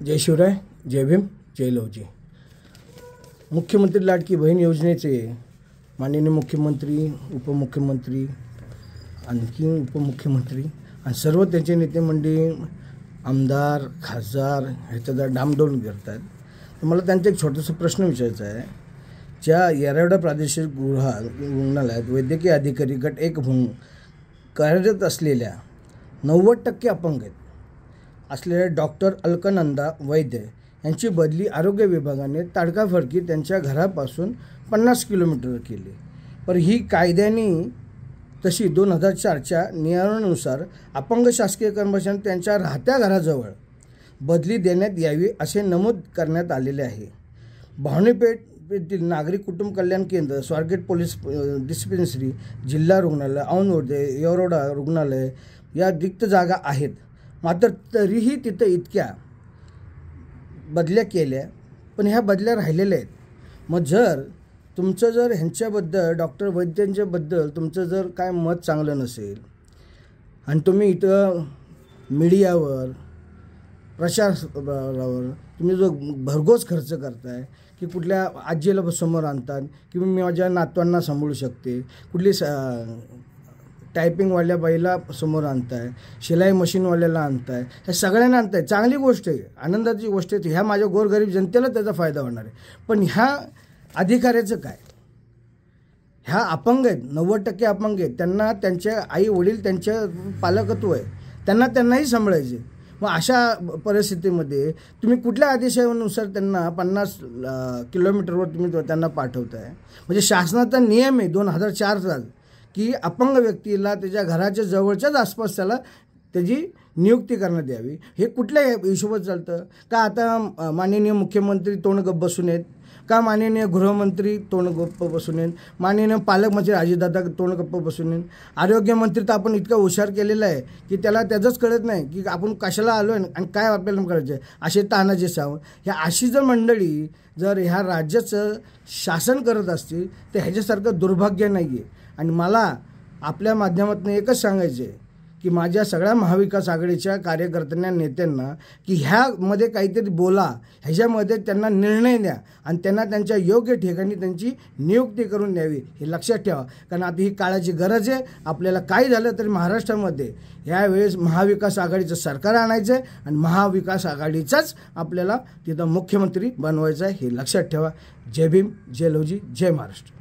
जय शिवराय, जय भीम, जय लवजी। मुख्यमंत्री लाडकी बहीण योजनेचे माननीय मुख्यमंत्री, उपमुख्यमंत्री, आणखी उपमुख्यमंत्री आणि सर्व त्यांचे नेते मंडळी, आमदार, खासदार ह्याचा डामडौल करतात। तर मला त्यांचा एक छोटासा प्रश्न विचारायचा आहे। ज्या येरवडा प्रादेशिक रुग्णालयात वैद्यकीय अधिकारी गट 1 म्हणून कार्यरत असलेल्या 90% अपंग असलेल्या डॉक्टर अलकनंदा वैद्य यांची बदली आरोग्य विभागाने ताडकाफडकी त्यांच्या घरापासून 50 किलोमीटर केली। पण ही कायद्याने तशी 2004च्या नियमानुसार अपंग शासकीय कर्मचाऱ्यांना त्यांच्या राहत्या घराजवळ बदली देण्यात यावी असे नमूद करण्यात आलेले आहे। भावनेपेठ येथील नागरी कुटुंब कल्याण केंद्र, स्वारगेट पोलीस डिस्पेन्सरी, जिल्हा रुग्णालय, औंधवडे, येरवडा रुग्णालय या रिक्त जागा आहेत। मात्र तरीही तिथं इतक्या बदल्या केल्या, पण ह्या बदल्या राहिलेल्या आहेत। मग तुमचं ह्यांच्याबद्दल, डॉक्टर वैद्यांच्याबद्दल तुमचं जर काय मत चांगलं नसेल आणि तुम्ही इथं मीडियावर, प्रचारावर तुम्ही जो भरघोस खर्च करताय की कुठल्या आजीला समोर आणतात की मी माझ्या नातवांना सांभाळू शकते, कुठली टायपिंगवाल्या बाईला समोर आणताय, शिलाई मशीनवाल्याला आणताय, ह्या सगळ्यांना आणताय, चांगली गोष्ट आहे, आनंदाची गोष्ट आहे। ह्या माझ्या गोरगरीब जनतेला त्याचा फायदा होणार आहे। पण ह्या अधिकाऱ्याचं काय? ह्या अपंग आहेत, 90% अपंग आहेत, त्यांना त्यांचे आई वडील त्यांचे पालकत्व आहे, त्यांनाही सांभाळायचे। मग अशा परिस्थितीमध्ये तुम्ही कुठल्या आदेशानुसार त्यांना 50 किलोमीटरवर तुम्ही त्यांना पाठवताय? म्हणजे शासनाचा नियम आहे 2004चा की अपंग व्यक्तीला त्याच्या घराच्या जवळच्याच आसपास त्याची नियुक्ती करण्यात यावी। हे कुठल्या हिशोबात चालतं का? आता माननीय मुख्यमंत्री तोंड गप्प बसून आहेत का? माननीय गृहमंत्री तोंड गप्प बसून आहेत? माननीय पालकमंत्री अजितदादा तोंड गप्प बसून आहेत? आरोग्यमंत्री तर आपण इतका हुशार केलेला आहे की त्याला त्याचंच कळत नाही की आपण कशाला आलो आहे आणि काय आपल्याला करायचं आहे। असे तानाजी सावंत ह्या अशी जर मंडळी जर ह्या राज्याचं शासन करत असतील तर ह्याच्यासारखं दुर्भाग्य नाही आहे। आणि मला आपल्या माध्यमातून एकच सांगायचं आहे की माझ्या सगळ्या महाविकास आघाडीच्या कार्यकर्त्यांना, नेत्यांना की ह्यामध्ये काहीतरी बोला, ह्याच्यामध्ये त्यांना निर्णय द्या आणि त्यांना त्यांच्या योग्य ठिकाणी त्यांची नियुक्ती करून द्यावी, हे लक्षात ठेवा। कारण आता ही काळाची गरज आहे। आपल्याला काही झालं तरी महाराष्ट्रामध्ये यावेळेस महाविकास आघाडीचं सरकार आणायचं आहे आणि महाविकास आघाडीचाच आपल्याला तिथं मुख्यमंत्री बनवायचं आहे, हे लक्षात ठेवा। जय भीम, जय लवजी, जय महाराष्ट्र।